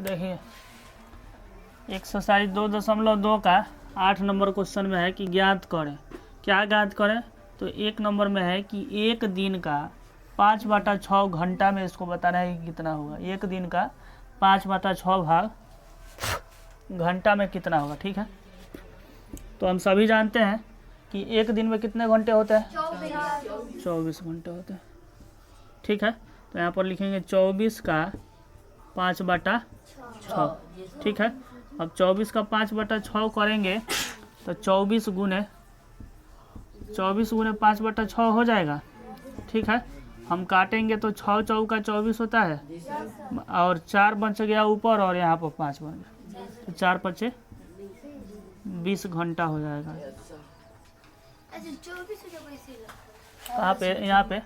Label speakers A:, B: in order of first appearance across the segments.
A: देखिए एक्सरसाइज 2.2 का 8 number question में है कि ज्ञात करें। क्या ज्ञात करें? तो 1 नंबर में है कि एक दिन का 5/6 घंटा में इसको बताना है कि कितना होगा। एक दिन का 5/6 भाग घंटा में कितना होगा। ठीक है, तो हम सभी जानते हैं कि एक दिन में कितने घंटे होते हैं? 24 घंटे होते हैं। ठीक है, तो यहाँ पर लिखेंगे 24 का 5/6। ठीक है, अब 24 का 5/6 करेंगे तो 24 गुने 5/6 हो जाएगा। ठीक है, हम काटेंगे तो 6 चौका 24 होता है और 4 बच गया ऊपर और यहाँ पर 5 बन गया, तो 4 5 20 घंटा हो जाएगा। कहाँ पे? यहाँ पे,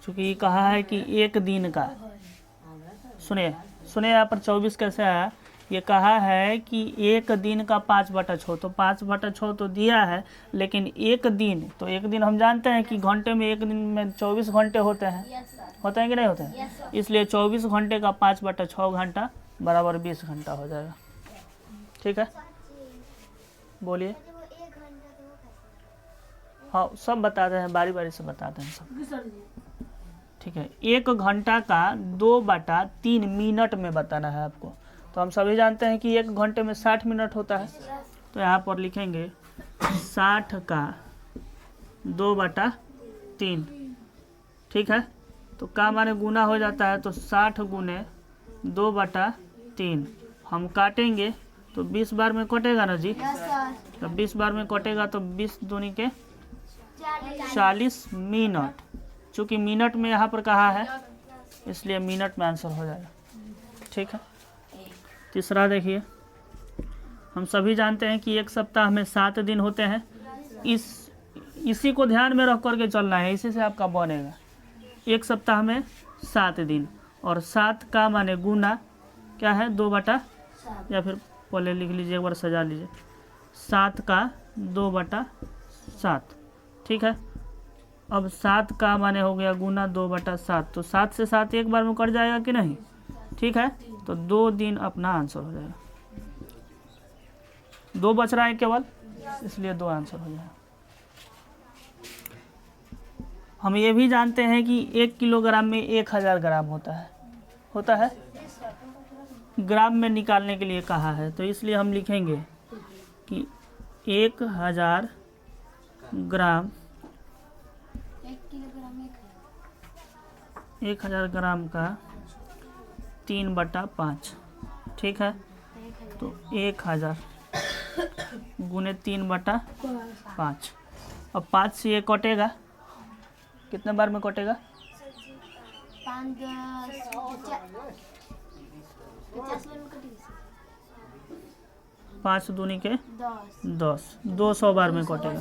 A: चूँकि कहा है कि एक दिन का, सुनिए यहाँ पर 24 कैसे आया। ये कहा है कि एक दिन का 5/6, तो 5/6 तो दिया है, लेकिन एक दिन, तो एक दिन हम जानते हैं कि घंटे में, एक दिन में 24 घंटे होते हैं। होते हैं कि नहीं होते हैं? इसलिए 24 घंटे का 5/6 घंटा बराबर 20 घंटा हो जाएगा। ठीक है, बोलिए। हाँ, सब बताते हैं, बारी बारी से बताते हैं सब। ठीक है, 1 घंटा का 2/3 मिनट में बताना है आपको। तो हम सभी जानते हैं कि 1 घंटे में 60 मिनट होता है, तो यहाँ पर लिखेंगे 60 का 2/3। ठीक है, तो का माने गुना हो जाता है, तो 60 गुने 2/3 हम काटेंगे तो 20 बार में कटेगा ना जी। तो 20 बार में कटेगा तो 20 दूनी के 40 मिनट। चूँकि मिनट में यहाँ पर कहा है इसलिए मिनट में आंसर हो जाएगा। ठीक है, तीसरा देखिए, हम सभी जानते हैं कि एक सप्ताह में 7 दिन होते हैं। इसी को ध्यान में रख करके चलना है, इसी से आपका बनेगा। एक सप्ताह में 7 दिन, और 7 का माने गुना क्या है? 2/, या फिर पहले लिख लीजिए, एक बार सजा लीजिए, 7 का 2/7। ठीक है, अब 7 का माने हो गया गुना 2/7, तो 7 से 7 एक बार में कट जाएगा कि नहीं? ठीक है, तो 2 दिन अपना आंसर हो जाएगा। 2 बच रहा है केवल, इसलिए 2 आंसर हो जाएगा। हम ये भी जानते हैं कि 1 किलोग्राम में 1000 ग्राम होता है। ग्राम में निकालने के लिए कहा है, तो इसलिए हम लिखेंगे कि 1000 ग्राम 1000 ग्राम का 3/5। ठीक है, तो 1000 गुने 3/5। अब 5 से ये कटेगा, कितने बार में कटेगा? 5 दूनी के 10, 200 बार में कटेगा।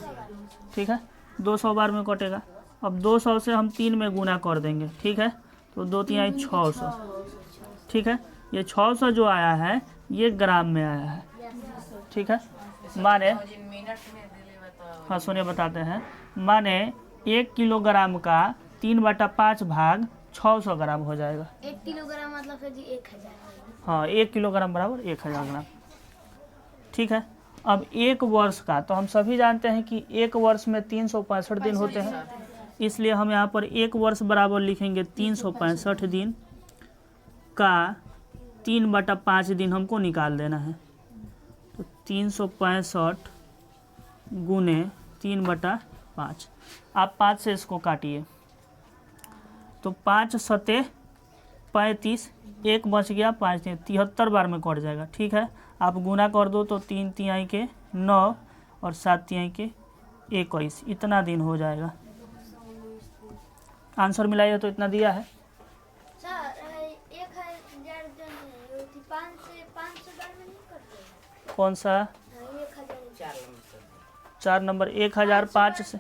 A: ठीक है, 200 बार में कटेगा। अब 200 से हम 3 में गुना कर देंगे। ठीक है, तो 2 3 600। ठीक है, ये 600 जो आया है ये ग्राम में आया है। ठीक है, माने, हाँ सुनिए बताते हैं, माने 1 किलोग्राम का 3/5 भाग 600 ग्राम हो जाएगा।
B: 1 किलोग्राम मतलब है जी 1000।
A: हाँ, 1 किलोग्राम बराबर 1000 ग्राम। ठीक है, अब 1 वर्ष का, तो हम सभी जानते हैं कि 1 वर्ष में 365 दिन होते हैं, इसलिए हम यहाँ पर 1 वर्ष बराबर लिखेंगे 365 दिन का 3/5 दिन हमको निकाल देना है। तो 365 गुने 3/5। आप 5 से इसको काटिए, तो 5 सते 35, 1 बच गया, 5 73 बार में कट जाएगा। ठीक है, आप गुना कर दो तो 3 तिहाई के 9 और 7 तिहाई के 21, इतना दिन हो जाएगा। आंसर मिलाइए तो इतना दिया है। कौन सा? 4 नंबर 1005 से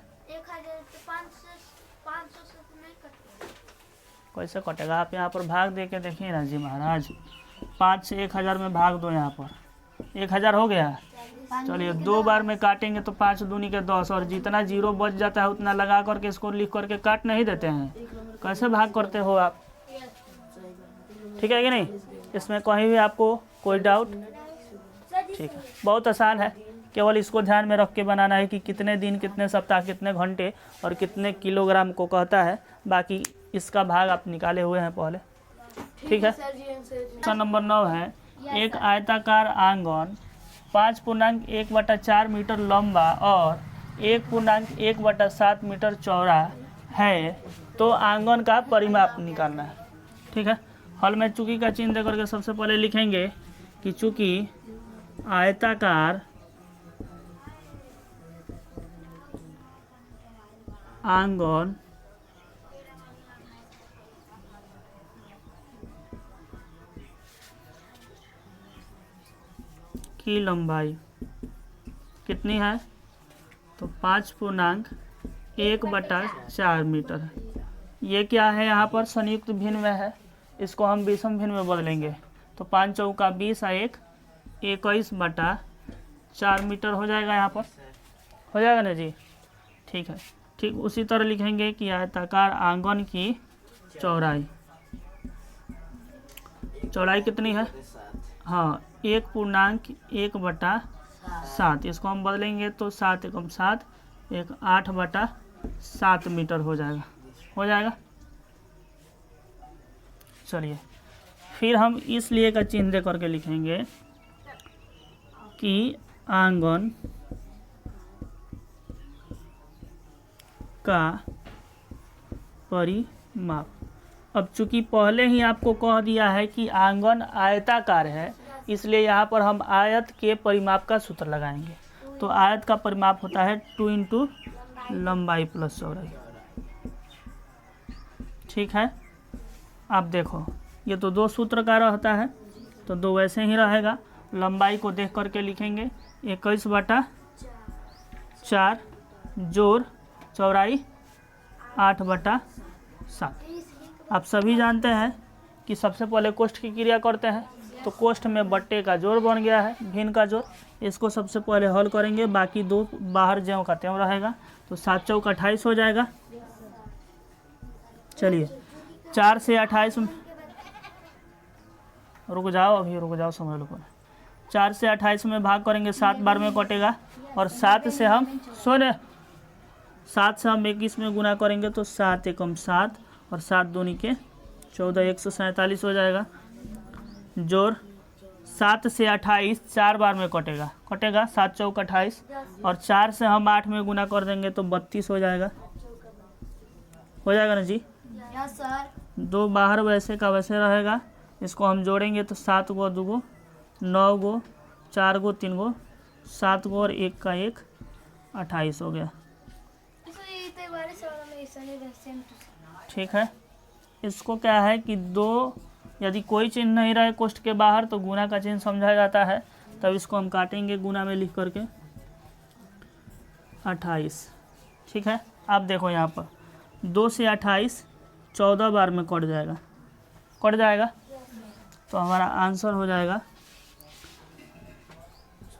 A: कैसे कटेगा? आप यहाँ पर भाग दे के देखिए ना जी महाराज। 5 से 1000 में भाग दो, यहाँ पर 1000 हो गया। चलिए 2 बार में काटेंगे तो 5 दूनी के 10, और जितना जीरो बच जाता है उतना लगा करके इसको लिख करके काट नहीं देते हैं। कैसे भाग करते हो आप? ठीक है कि नहीं? इसमें कहीं भी आपको कोई डाउट? ठीक है, बहुत आसान है, केवल इसको ध्यान में रख के बनाना है कि कितने दिन, कितने सप्ताह, कितने घंटे और कितने किलोग्राम को कहता है। बाकी इसका भाग आप निकाले हुए हैं पहले। ठीक है। क्वेश्चन नंबर 9 है, एक आयताकार आंगन 5.1/4 मीटर लंबा और 1.1/7 मीटर चौड़ा है, तो आंगन का परिमाप निकालना है। ठीक है, हल में चूंकि का चिन्ह दे करके सबसे पहले लिखेंगे कि चूंकि आयताकार आंगन की लंबाई कितनी है, तो 5.1/4 मीटर है। ये क्या है, यहाँ पर संयुक्त भिन्न में है, इसको हम विषम भिन्न में बदलेंगे तो 5 चौका 20 और 1 21/4 मीटर हो जाएगा। यहाँ पर हो जाएगा ना जी। ठीक है, ठीक उसी तरह लिखेंगे कि आयताकार आंगन की चौड़ाई कितनी है, हाँ 1.1/7, इसको हम बदलेंगे तो 7 एकम 7, 8/7 मीटर हो जाएगा। चलिए, फिर हम इसलिए का चिन्ह दे करके लिखेंगे कि आंगन का परिमाप। अब चूंकि पहले ही आपको कह दिया है कि आंगन आयताकार है, इसलिए यहाँ पर हम आयत के परिमाप का सूत्र लगाएंगे। तो आयत का परिमाप होता है 2 इंटू लंबाई प्लस चौड़ाई। ठीक है, आप देखो ये तो 2 सूत्र का रहता है, तो 2 वैसे ही रहेगा। लंबाई को देख करके लिखेंगे 21/4 जोड़ चौड़ाई 8/7। आप सभी जानते हैं कि सबसे पहले कोष्ठ की क्रिया करते हैं, तो कोष्ठ में बट्टे का जोड़ बन गया है, भिन्न का जोड़। इसको सबसे पहले हल करेंगे, बाकी 2 बाहर ज्यों का त्यों रहेगा, तो 7 चौका 28 हो जाएगा। चलिए 4 से 28 रुक जाओ समझ लो। 4 से 28 में भाग करेंगे, 7 बार में कटेगा, और 7 से हम 21 में गुना करेंगे तो 7 एकम 7 और 7 दूनी के 14, 147 हो जाएगा। जोड़ 7 से 28 4 बार में कटेगा 7 चौक 28, और 4 से हम 8 में गुना कर देंगे तो 32 हो जाएगा ना जी। 2 बाहर वैसे का वैसे रहेगा, इसको हम जोड़ेंगे तो 7 गो 2 गो 9 गो 4 गो 3 गो 7 गो और 1 का 1 28 हो गया। ठीक है, इसको क्या है कि 2 यदि कोई चिन्ह नहीं रहे कोष्ठ के बाहर तो गुना का चिन्ह समझा जाता है, तब इसको हम काटेंगे गुना में लिख करके 28। ठीक है, आप देखो यहाँ पर 2 से 28 14 बार में कट जाएगा, तो हमारा आंसर हो जाएगा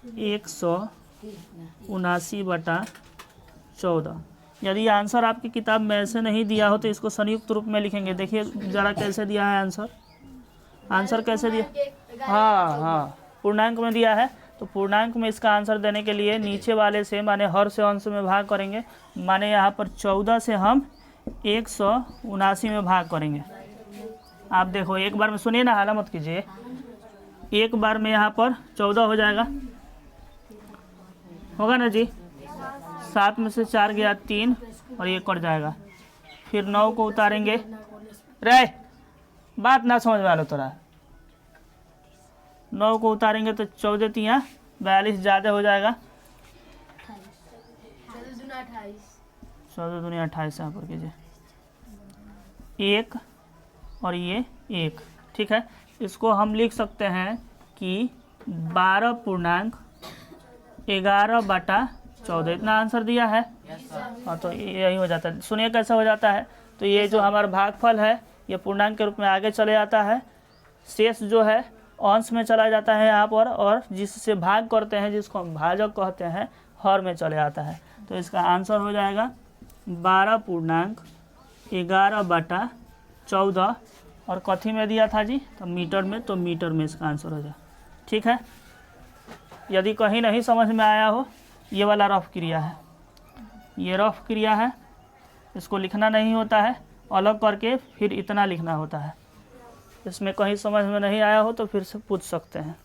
A: 179/14। यदि आंसर आपकी किताब में ऐसे नहीं दिया हो तो इसको संयुक्त रूप में लिखेंगे। देखिए ज़रा कैसे दिया है आंसर कैसे दिया, हाँ पूर्णांक में दिया है, तो पूर्णांक में इसका आंसर देने के लिए नीचे वाले से माने हर से अंश में भाग करेंगे। माने यहाँ पर 14 से हम 179 में भाग करेंगे। आप देखो एक बार में, सुनिए ना, हाला मत कीजिए, एक बार में यहाँ पर 14 हो जाएगा, होगा ना जी। 7 में से 4 गया 3 और ये कट जाएगा। फिर 9 को उतारेंगे, रे बात ना समझ में आ लो तोरा। 9 को उतारेंगे तो 14 तिया 42 ज़्यादा हो जाएगा, 14 दूनी 28 यहाँ पर कीजिए 1 और ये 1। ठीक है, इसको हम लिख सकते हैं कि 12.11/14 इतना आंसर दिया है। हाँ, तो यही हो जाता है। सुनिए कैसा हो जाता है, तो ये जो हमारा भागफल है ये पूर्णांक के रूप में आगे चले जाता है, शेष जो है अंश में चला जाता है यहाँ पर, और जिससे भाग करते हैं जिसको हम भाजक कहते हैं हर में चले जाता है। तो इसका आंसर हो जाएगा 12.11/14। और कथी में दिया था जी, तो मीटर में, तो मीटर में इसका आंसर हो जाए। ठीक है। यदि कहीं नहीं समझ में आया हो, ये वाला रफ क्रिया है, ये रफ क्रिया है, इसको लिखना नहीं होता है, अलग करके फिर इतना लिखना होता है। इसमें कहीं समझ में नहीं आया हो तो फिर से पूछ सकते हैं।